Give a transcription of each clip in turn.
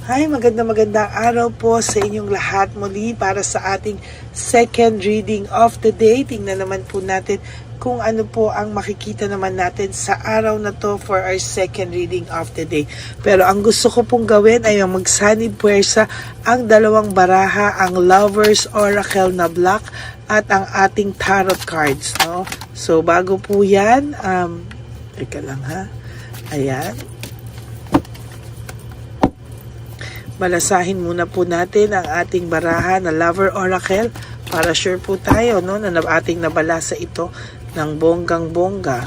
Hi, magandang araw po sa inyong lahat muli para sa ating second reading of the day. Tingnan naman po natin kung ano po ang makikita naman natin sa araw na to for our second reading of the day. Pero ang gusto ko pong gawin ay ang magsanib puwersa ang dalawang baraha, ang Lovers Oracle na black at ang ating tarot cards. No? So bago po yan, teka lang ha, ayan. Balasahin muna po natin ang ating baraha na Lover Oracle para sure po tayo no, na ating nabalasa ito ng bonggang-bongga.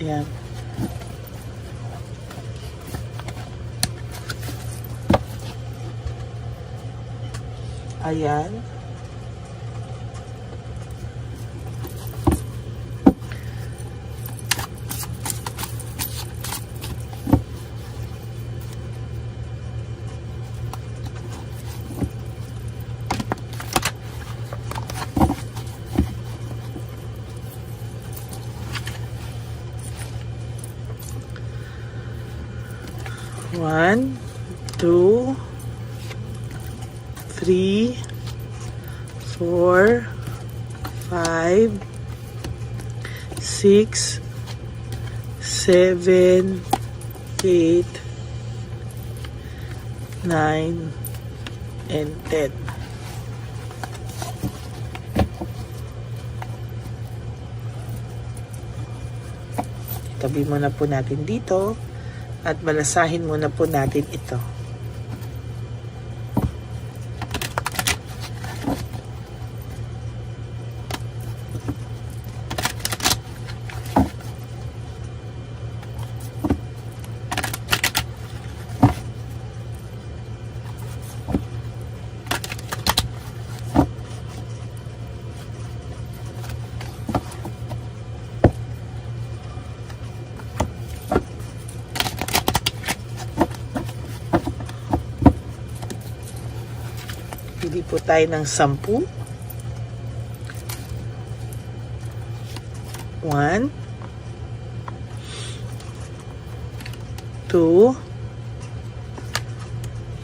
Ayan. Ayan. One, two, 3, 4, 5, 6, 7, 8, 9, and 10. Tabi muna po natin dito at balasahin muna po natin ito. Pili po tayo ng 10. 1, 2,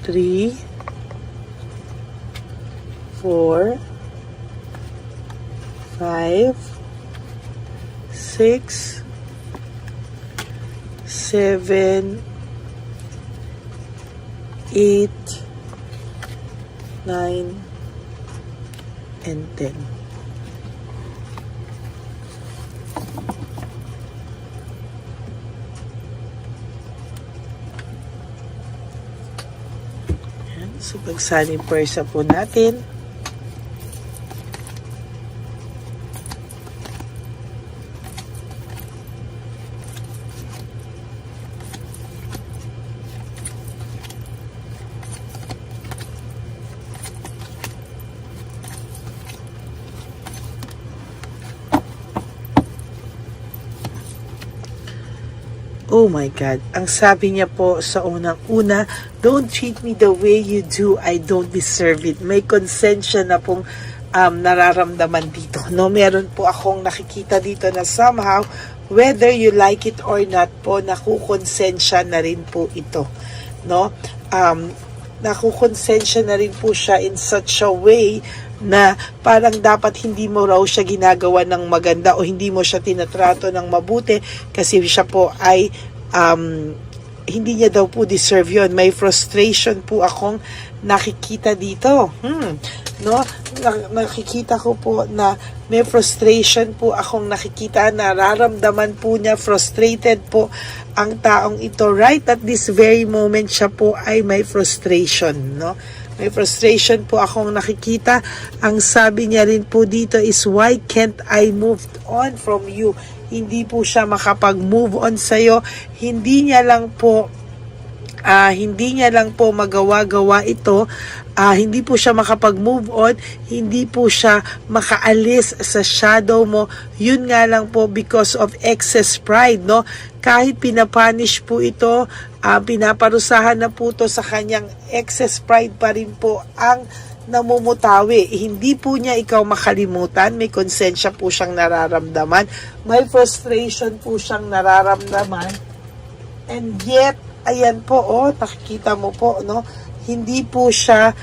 3, 4, 5, 6, 7, 8, 9, and 10. Ayan. So, pagsanib puwersa po natin. Oh my God. Ang sabi niya po sa unang-una, don't treat me the way you do. I don't deserve it. May konsensya na pong nararamdaman dito. No, meron po akong nakikita dito na somehow, whether you like it or not po, nakukonsensya na rin po ito. No? Nakukonsensya na rin po siya in such a way na parang dapat hindi mo raw siya ginagawa ng maganda o hindi mo siya tinatrato ng mabuti kasi siya po ay hindi niya daw po deserve yun. May frustration po akong nakikita dito. No? Nakikita ko po na may frustration po akong nakikita, nararamdaman po niya, frustrated po ang taong ito. Right at this very moment siya po ay may frustration, no? May frustration po akong nakikita. Ang sabi niya rin po dito is, why can't I move on from you? Hindi po siya makapag-move on sa'yo. Hindi niya lang po hindi niya lang po magawa-gawa ito, hindi po siya makapag-move on, hindi po siya makaalis sa shadow mo. Yun nga lang po because of excess pride, no? Kahit pinapunish po ito, pinaparusahan na po ito sa kanyang excess pride pa rin po ang namumutawi. Hindi po niya ikaw makalimutan, may konsensya po siyang nararamdaman, may frustration po siyang nararamdaman, and yet, ayan po, nakikita mo po, no? Hindi po siya,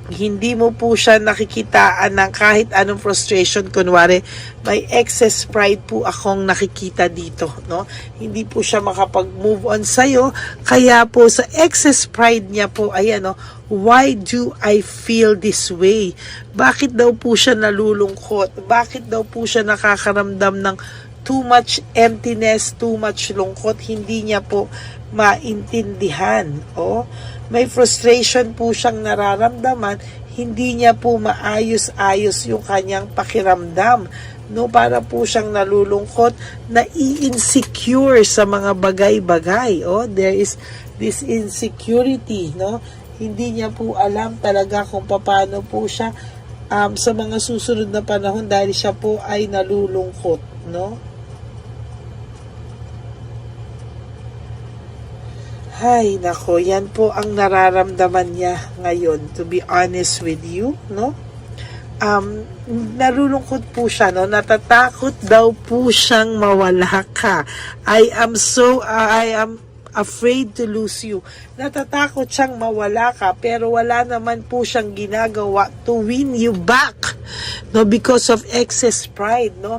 hindi mo po siya nakikitaan ng kahit anong frustration. Kunwari, may excess pride po akong nakikita dito, no? Hindi po siya makapag-move on sa'yo. Kaya po, sa excess pride niya po, ayan, no? Why do I feel this way? Bakit daw po siya nalulungkot? Bakit daw po siya nakakaramdam ng too much emptiness, too much lungkot? Hindi niya po maintindihan. May frustration po siyang nararamdaman, hindi niya po maayos-ayos yung kanyang pakiramdam. No, para po siyang nalulungkot, na-insecure sa mga bagay-bagay. There is this insecurity, no? Hindi niya po alam talaga kung paano po siya sa mga susunod na panahon dahil siya po ay nalulungkot, no? Hay, nako, yan po ang nararamdaman niya ngayon, to be honest with you, no? Nalulungkot po siya, no? Natatakot daw po siyang mawala ka. I am afraid to lose you. Natatakot siyang mawala ka, pero wala naman po siyang ginagawa to win you back, no? Because of excess pride, no?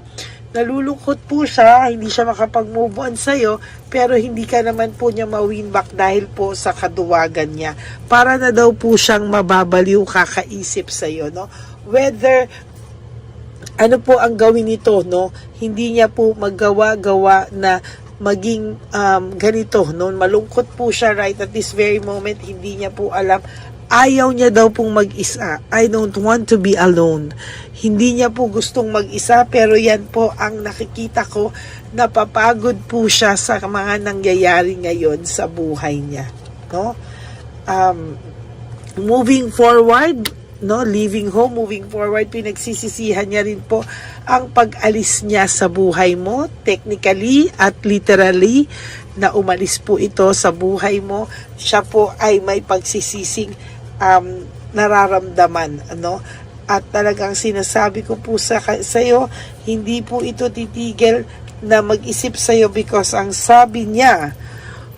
Nalulungkot po siya, hindi siya makapag-move on sa'yo, pero hindi ka naman po niya ma-win back dahil po sa kaduwagan niya. Para na daw po siyang mababaliw kakaisip sa'yo, no? Whether, ano po ang gawin nito, no? Hindi niya po magawa-gawa na maging ganito, no? Malungkot po siya right at this very moment, hindi niya po alam. Ayaw niya daw pong mag-isa. I don't want to be alone. Hindi niya po gustong mag-isa, pero yan po ang nakikita ko, napapagod po siya sa mga nangyayari ngayon sa buhay niya, no? Moving forward, no, leaving home, moving forward, pinagsisisihan niya rin po ang pag-alis niya sa buhay mo, technically at literally, na umalis po ito sa buhay mo. Siya po ay may pagsisising nararamdaman, ano? At talagang sinasabi ko po sa'yo, hindi po ito titigil na mag-isip sa'yo because ang sabi niya,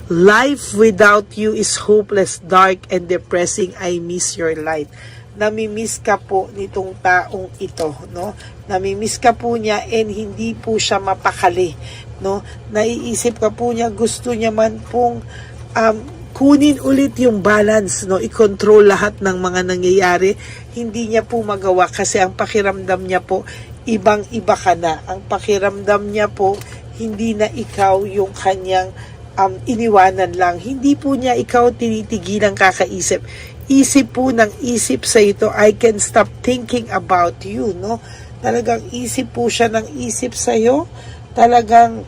life without you is hopeless, dark, and depressing. I miss your light. Namimiss ka po nitong taong ito, no? Namimiss ka po niya and hindi po siya mapakali, no? Naiisip ka po niya, gusto niya man pong kunin ulit yung balance, no? I-control lahat ng mga nangyayari. Hindi niya po magawa kasi ang pakiramdam niya po, ibang-iba ka na. Ang pakiramdam niya po, hindi na ikaw yung kanyang iniwanan lang. Hindi po niya ikaw tinitigilang kakaisip. Isip po ng isip sa ito, I can stop thinking about you, no? Talagang isip po siya ng isip sa iyo. Talagang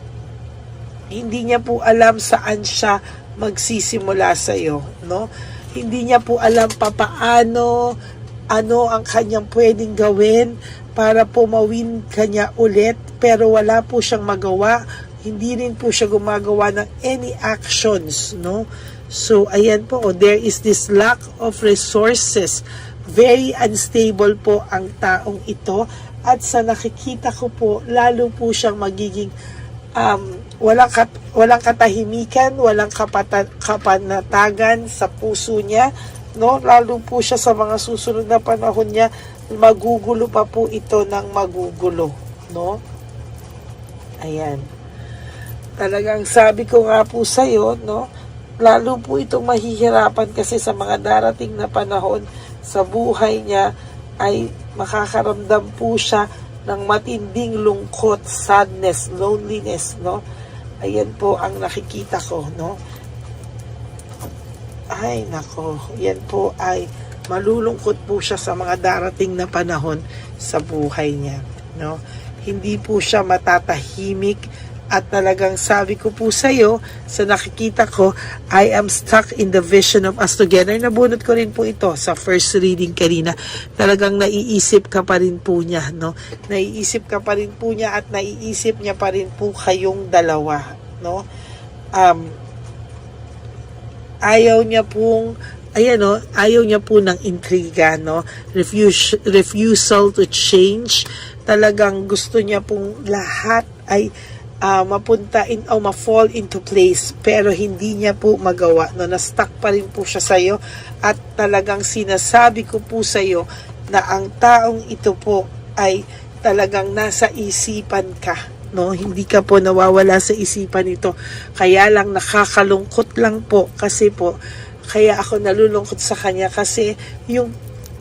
hindi niya po alam saan siya magsisimula sa iyo, no? Hindi niya po alam papaano, ano ang kanyang pwedeng gawin para po mawin kanya ulit, pero wala po siyang magawa. Hindi rin po siya gumagawa ng any actions, no? So, ayan po, there is this lack of resources. Very unstable po ang taong ito. At sa nakikita ko po, lalo po siyang magiging walang katahimikan, walang kapanatagan sa puso niya, no? Lalo po siya sa mga susunod na panahon niya, magugulo pa po ito ng magugulo, no? Ayan. Talagang sabi ko nga po sa iyo, no? Lalo po itong mahihirapan kasi sa mga darating na panahon sa buhay niya ay makakaramdam po siya ng matinding lungkot, sadness, loneliness, no? Ayan po ang nakikita ko, no? Ay, nako, yan po ay malulungkot po siya sa mga darating na panahon sa buhay niya, no? Hindi po siya matatahimik At talagang sabi ko po sa iyo, sa nakikita ko, I am stuck in the vision of us together. Nabunot ko rin po ito sa first reading kanina. Talagang naiisip ka pa rin po niya, no? Naiisip ka pa rin po niya at naiisip niya pa rin po kayong dalawa, no? Ayaw niya pong ayaw niya po ng intriga, no? Refusal to change. Talagang gusto niya pong lahat ay mapunta in o ma-fall into place, pero hindi niya po magawa, no? Na-stuck pa rin po siya sa iyo at talagang sinasabi ko po sa iyo na ang taong ito po ay talagang nasa isipan ka, no? Hindi ka po nawawala sa isipan nito. Kaya lang nakakalungkot lang po kasi po kaya ako nalulungkot sa kanya kasi yung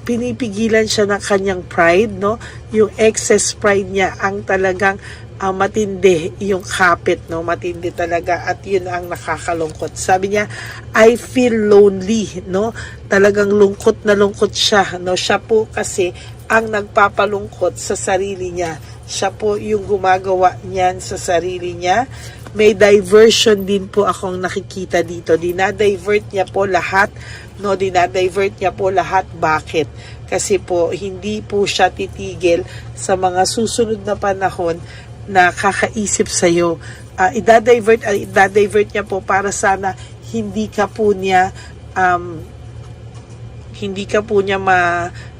pinipigilan siya ng kanyang pride, no? Yung excess pride niya ang talagang matindi, yung kapit, no? Matindi talaga at yun ang nakakalungkot. Sabi niya, I feel lonely, no? Talagang lungkot na lungkot siya, no? Siya po kasi ang nagpapalungkot sa sarili niya. Siya po yung gumagawa niyan sa sarili niya. May diversion din po akong nakikita dito. Dinadivert niya po lahat, no? Dinadivert niya po lahat. Bakit? Kasi po hindi po siya titigil sa mga susunod na panahon na kakaisip sa iyo. Idadivert niya po para sana hindi ka po niya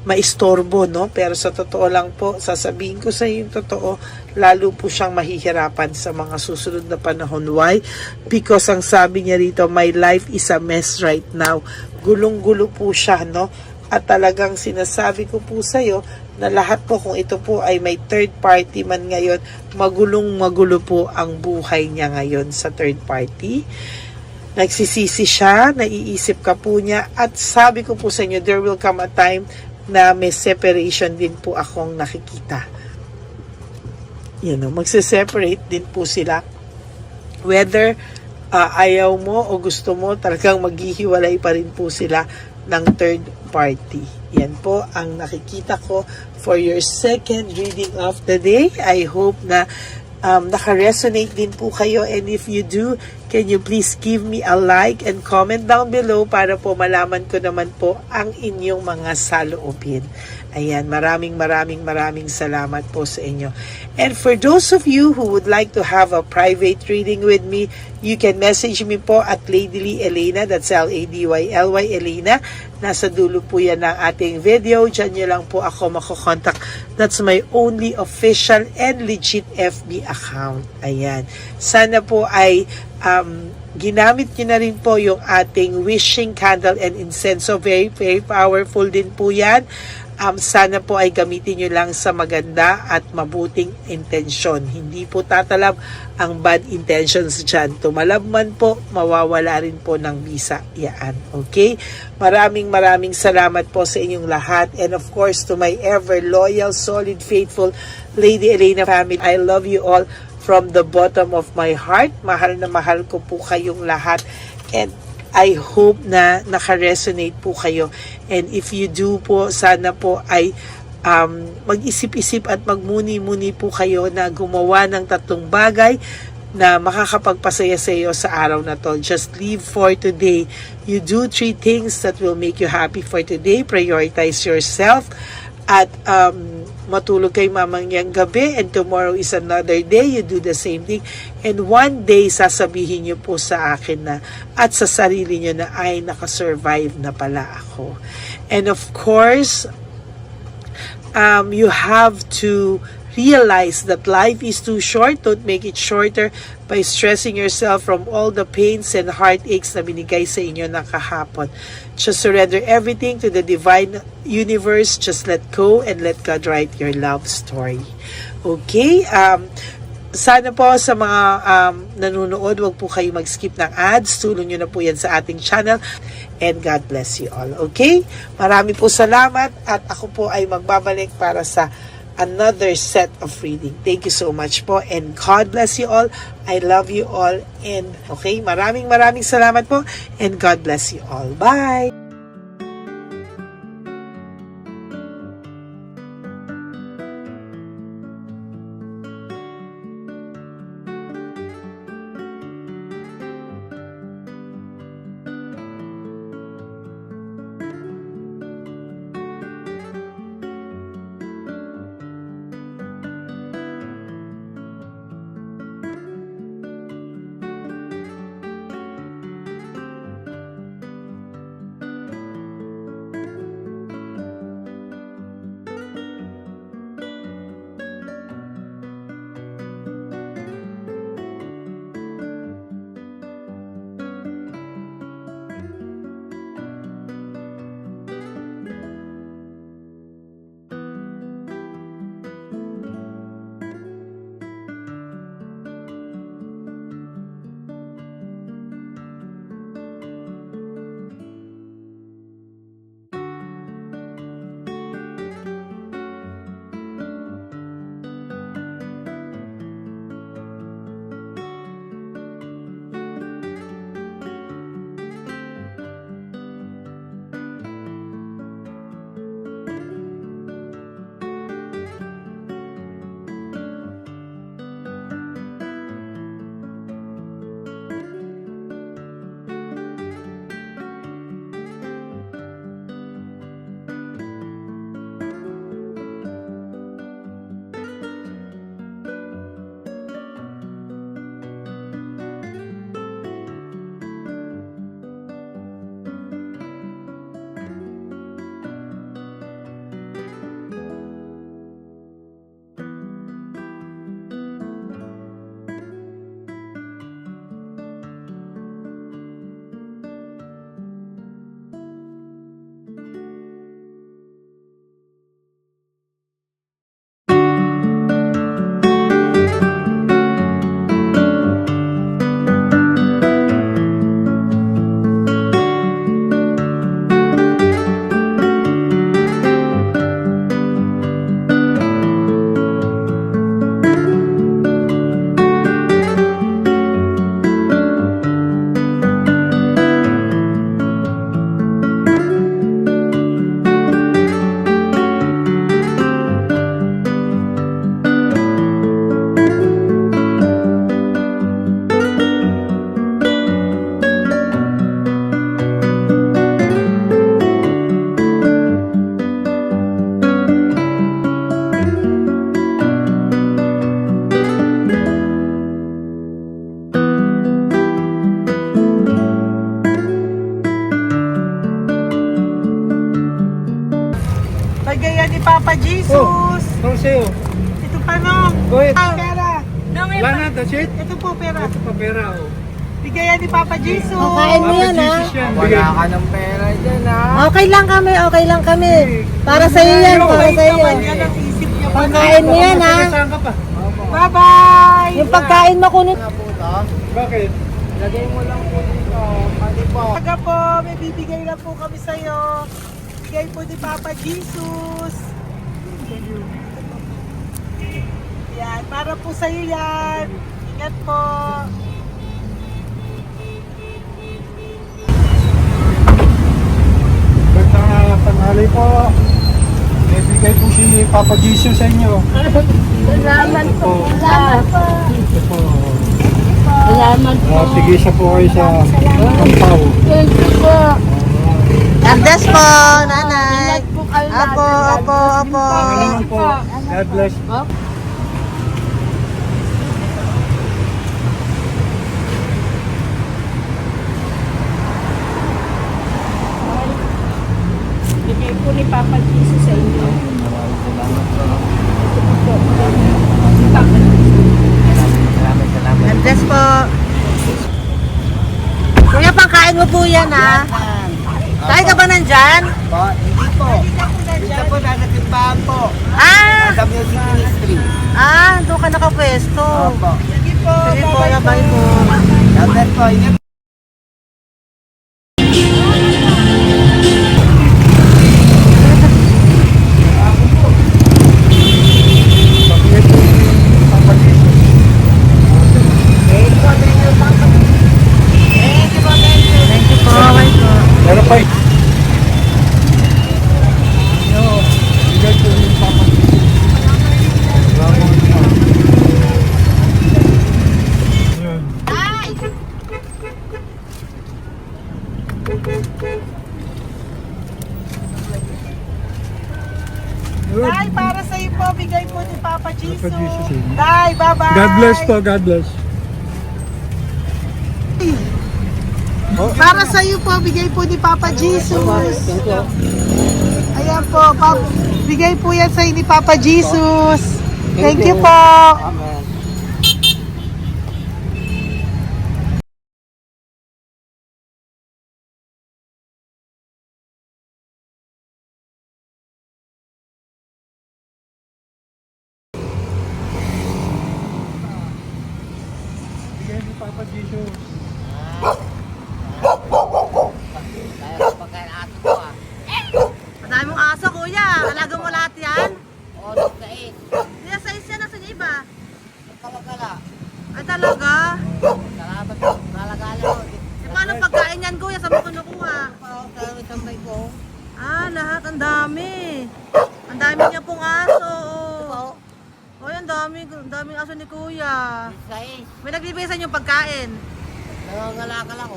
maistorbo, no? Pero sa totoo lang po, sasabihin ko sa iyo yung totoo, lalo po siyang mahihirapan sa mga susunod na panahon. Why? Because ang sabi niya rito, my life is a mess right now. Gulong-gulo po siya, no? At talagang sinasabi ko po sa iyo na lahat po, kung ito po ay may third party man ngayon, magulong-magulo po ang buhay niya ngayon sa third party. Nagsisisi siya, naiisip ka po niya, at sabi ko po sa inyo, there will come a time na may separation din po akong nakikita. Magse-separate din po sila. Whether ayaw mo o gusto mo, talagang maghihiwalay pa rin po sila ng third party. Yan po ang nakikita ko for your second reading of the day. I hope na naka-resonate din po kayo, and if you do, can you please give me a like and comment down below para po malaman ko naman po ang inyong mga saloobin. Ayan, maraming salamat po sa inyo. And for those of you who would like to have a private reading with me, you can message me po at Ladyly Elena, that's Ladyly Elena. Nasa dulo po yan ng ating video. Diyan nyo lang po ako makokontak. That's my only official and legit FB account. Ayan. Sana po ay ginamit nyo na rin po yung ating wishing candle and incense. So very powerful din po yan. Sana po ay gamitin nyo lang sa maganda at mabuting intensyon. Hindi po tatalab ang bad intentions dyan. Tumalab man po, mawawala rin po ng bisa. Yan. Okay? Maraming salamat po sa inyong lahat. And of course, to my ever loyal, solid, faithful Lady Elena family, I love you all from the bottom of my heart. Mahal na mahal ko po kayong lahat. And I hope na naka-resonate po kayo. And if you do po, sana po ay mag-isip-isip at magmuni-muni po kayo na gumawa ng 3 bagay na makakapagpasaya sa iyo sa araw na to. Just live for today. You do 3 things that will make you happy for today. Prioritize yourself at matulog kay mamangyang gabi, and tomorrow is another day. You do the same thing, and one day sasabihin niyo po sa akin na at sa sarili niyo na ay nakasurvive na pala ako. And of course, you have to realize that life is too short. Don't make it shorter by stressing yourself from all the pains and heartaches na binigay sa inyo na kahapon. Just surrender everything to the divine universe. Just let go and let God write your love story. Okay? Sana po sa mga nanonood, wag po kayo mag-skip ng ads. Tulong nyo na po yan sa ating channel. And God bless you all. Okay? Marami po salamat at ako po ay magbabalik para sa another set of reading. Thank you so much po, and God bless you all. I love you all, and okay, maraming salamat po, and God bless you all. Bye! Bagayan ni Papa Jesus. Ano sa'yo? Ito pa nung. Go ahead. Pera. Wala na, that's it? Ito po pera. Ito pa pera, oh. Bigayan ni Papa Jesus. Kain mo yan, ha? Jesus yan. Bigay. Wala ka ng pera dyan, ha? Okay lang kami, okay lang kami. Para sa iyo yan, para sa iyo. Naman yan ang isip niya pa. Pagkain mo yan, ha? Saan ka pa? Bye-bye. Yung pagkain mo kunit. Nga po to. Bakit? Lagay mo lang po dito. Pwede po. Taga po, may bibigay lang po kami sa'yo. Bigay po ni Papa Jesus. Yan, para po sa'yo yan. Ingat po. Magandang tanghali po. May bigay po si Papa Jesus sa inyo. Salamat po. Salamat po. Ito po. Salamat po. Tigisa po kayo sa Ampaw. Thank you po. God bless po, nanay. Ingat po kayo Apo, apo, apo. Pangalaman po. God bless. Bigay po ni Papa Jesus sa inyo. God bless po. Kuya, pangkain mo po yan, ha? Tayo ka ba nandyan? Po, hindi po. Dito po, nagatimbaan po. Ah! Sa music ministry. Doon ka nakapwesto. Opo. Sige po, bye po. God bless po. Ingat. Bigay po si Papa Jesus. Thank you po, bye po. Meron pa Yo, bigay po ni Papa Jesus. Salamat po. Yan. Good. Tay, para sa iyo po, bigay po ni Papa Jesus. Papa Jesus, eh. Tay, bye-bye. God bless po, God bless. Para sa iyo po, bigay po ni Papa Jesus. Ayan po, bigay po yan sa iyo ni Papa Jesus. Thank you po. Amen. Bigay ni Papa Jesus. Kaya pagkain ato po, ah. Madami mong aso, kuya. Alaga mo lahat yan. O, nagkait. Kaya sa isa na sa iba. Palagala. Ay talaga? Salamat po. Nalagala ko. E paano pagkain yan, kuya? Saan mo kinukuha? Salamat ang may ko. Lahat. Ang dami. Ang dami niya pong aso. Oy, ang daming aso ni kuya. Sais. May nagbibigay sa inyo pagkain. Nangangalakal ako.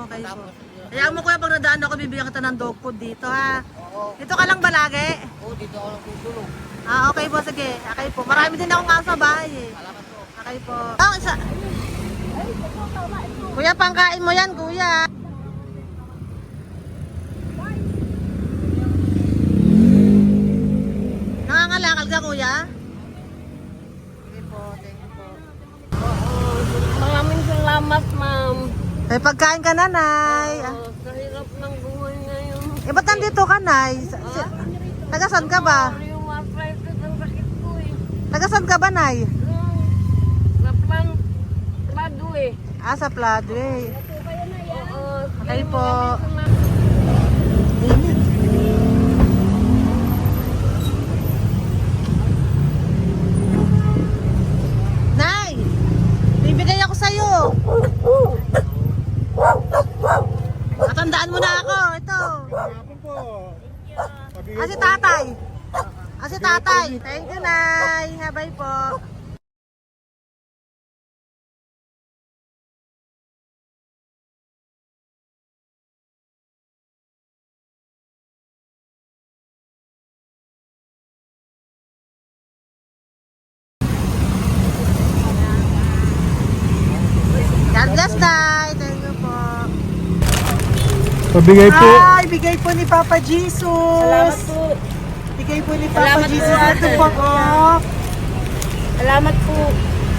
Okay po. Tapos, Kaya mo kuya, pag nadaan ako, bibigyan kita ng dog food dito, ha? oo. Dito ka lang ba lagi? Oo, dito ako nagtutulong. Okay po, sige. Okay po. Marami din akong aso sa bahay, eh. Salamat po. Okay po. Isa. Kuya, pangkain mo yan, kuya. Nangangalakal ka, kuya? Sige po, thank you po. Maraming salamat, ma'am. May pagkain ka, nanay. Sa hirap ng buhay ngayon. Ba't nandito ka, nay? Tagasan ka ba? Yung arthritis ang sakit ko eh. Tagasan ka ba, nay? Sa plado eh. Sa Pladway. Oo. Okay po. Nay! Bibigay ako sa'yo. Matandaan mo na ako. Ito. Hapon po. Si tatay. Si tatay. Thank you, Nay. Habay po. God bless, Tay. Thank you po. Pabigay po. Bigay po ni Papa Jesus. Salamat po. Bigay po ni Papa Salamat po, Jesus. Ito ate. po, oh. Salamat po.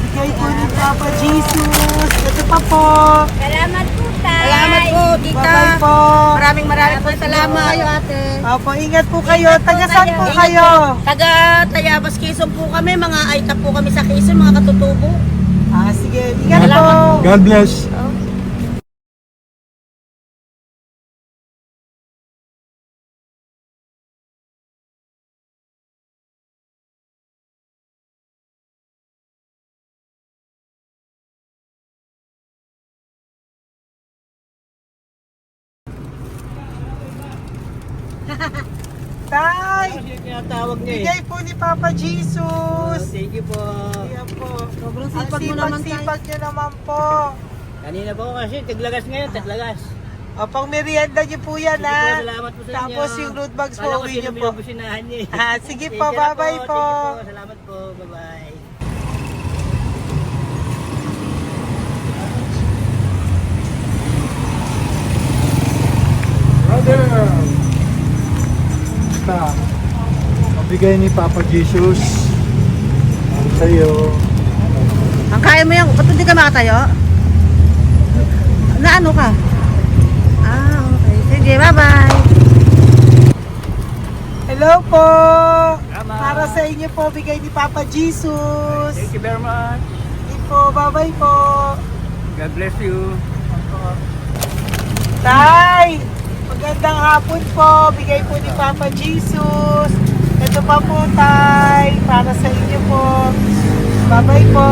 Bigay po ni Papa Jesus. Ito pa po. Salamat po, tay. Salamat po, tita. Bye-bye po. Maraming po salamat. Kayo, ate. Opo, ingat po kayo. Taga saan po kayo. kayo? Taga Tayabas, Quezon po kami. Mga aita po kami sa Quezon, mga katutubo. Sige, ingat po. Salamat God bless. Tay, Tinatawag niya bigay po ni Papa Jesus. Thank you po. Ayan po. Sobrang Ang sipag mo naman, tay. sipag nyo naman po. Kanina po kasi, taglagas ngayon, taglagas. O, pang merienda nyo po yan, Sige po, ha? salamat po sa inyo. Tapos yung road bags po, Kala ko uwi sino nyo po. binubusinahan niya eh. Sige Sige po, na bye-bye po. Sige po, salamat po. Bye-bye. Brother! Basta, mabigay ni Papa Jesus ang sa'yo. Ang kaya mo yan. Ba't hindi ka makatayo? Na ano ka? Okay. Sige, bye-bye. Hello po. Tama. Para sa inyo po, bigay ni Papa Jesus. Thank you very much. Sige po, bye-bye po. God bless you. Tay, magandang hapon po. Bigay po ni Papa Jesus. Ito pa po, Tay. Para sa inyo po. Bye-bye po.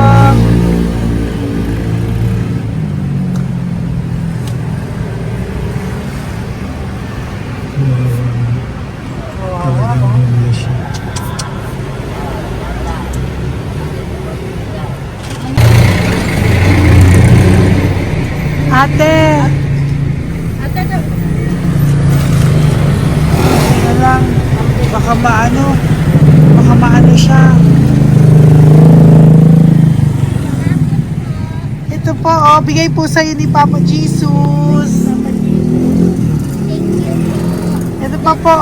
Ate. Ano lang, baka maano siya. Ito po, bigay po sa'yo ni Papa Jesus. Ito pa po,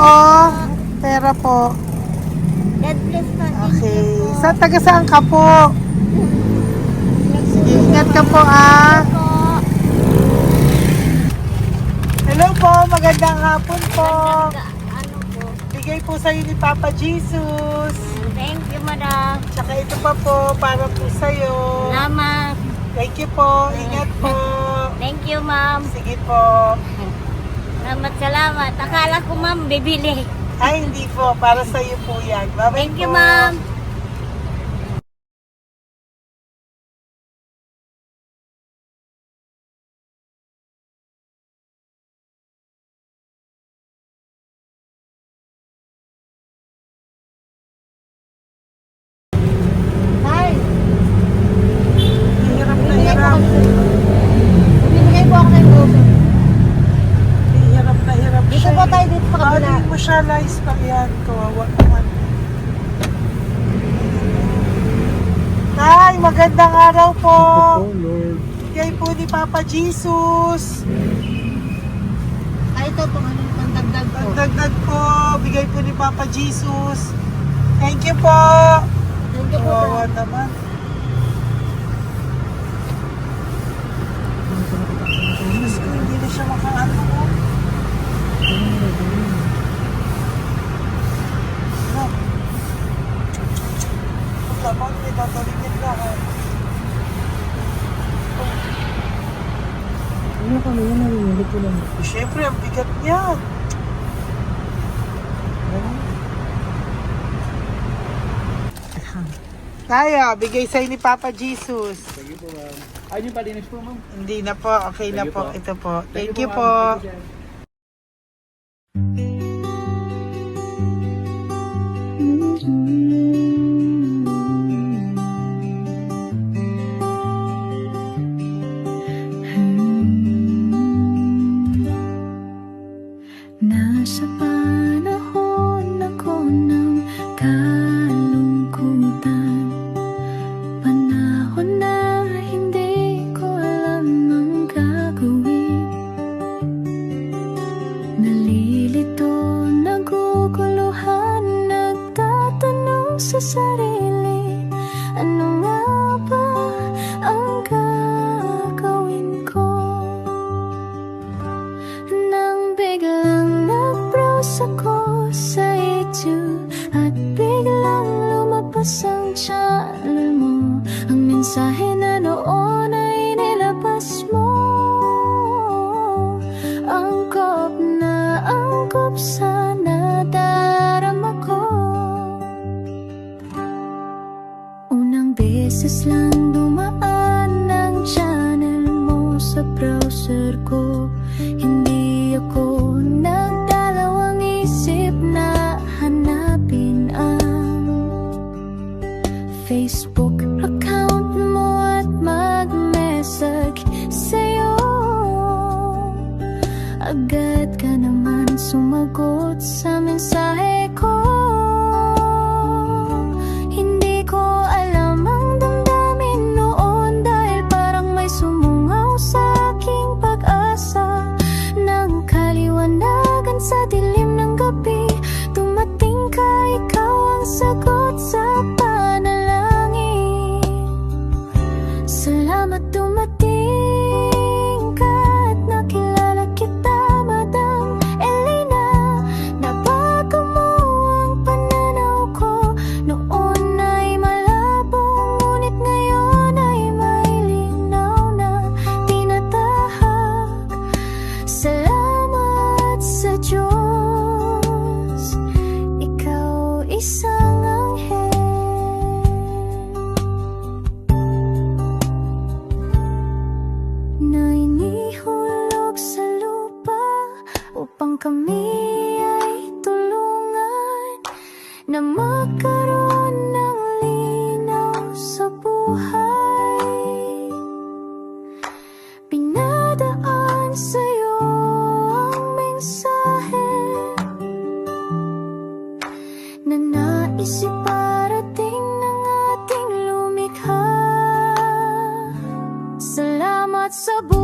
pera po. God bless po. Okay, taga saan ka po? Sige, ingat ka po, Hello po, magandang hapon po. Ano po? Bigay po sa'yo ni Papa Jesus. Thank you, madam. Tsaka ito pa po, para po sa'yo. Salamat. Thank you po, ingat po. Thank you, ma'am. Sige po. Salamat. Akala ko, ma'am, bibili. Ay, hindi po, para sa'yo po yan. Bye-bye Thank you, po. ma'am. Hi. Hirap na hirap. Bibigay po ako ng gusto. Hirap Dito siya. po tayo dito sa kabila. Hindi mo siya lies pa yan. Kawawa naman. Hi, magandang araw po. Oh, Lord. Bigay po ni Papa Jesus. Ay, ito po, ano, pandagdag po. Dagdag po, bigay po ni Papa Jesus. Thank you po. Thank you po. Kawawa naman. Diyos ko, hindi na siya makaano po. Ano? Tapos, may tataligin lahat. Ano kami yun, narinig ko lang. Siyempre, ang bigat niyan. Kaya, bigay sa'yo ni Papa Jesus. Sige po, ma'am. Ay, yung palinis po, ma'am. Hindi na po, okay na Thank you po. po. Ito po. Thank you ma'am. po. Thank you, sir. Nasa panahon ako ng kalungkutan, panahon na hindi ko alam ang gagawin. sa sarili, ano nga ba ang gagawin ko? Nang biglang nag-browse ako sa YouTube at biglang lumabas ang channel mo, ang mensahe na noon ay nilabas mo. Angkop sa nadarama ko. Unang beses lang dumaan ang channel mo sa browser ko. Hindi ako nagdalawang isip na hanapin ang Facebook account mo at mag-message sa'yo. Agad ka naman sumagot sa mensahe ko. Hindi ko alam ang damdamin noon, dahil parang may sumungaw sa aking pag-asa. Nang kaliwanagan sa dilim ng gabi, dumating ka, ikaw ang sagot sa panalangin. Salamat dumating ka at nakilala kita, Madam Elena. Nabago mo ang pananaw ko. Noon ay malabo, ngunit ngayon ay may linaw na tinatahak. Salamat sa Diyos, ikaw isang anghel. Na inihulog sa lupa upang kami ay tulungan na magkaroon ng linaw sa buhay. Pinadaan sa'yo ang mensahe na nais iparating ng ating lumikha. Salamat sa buhay.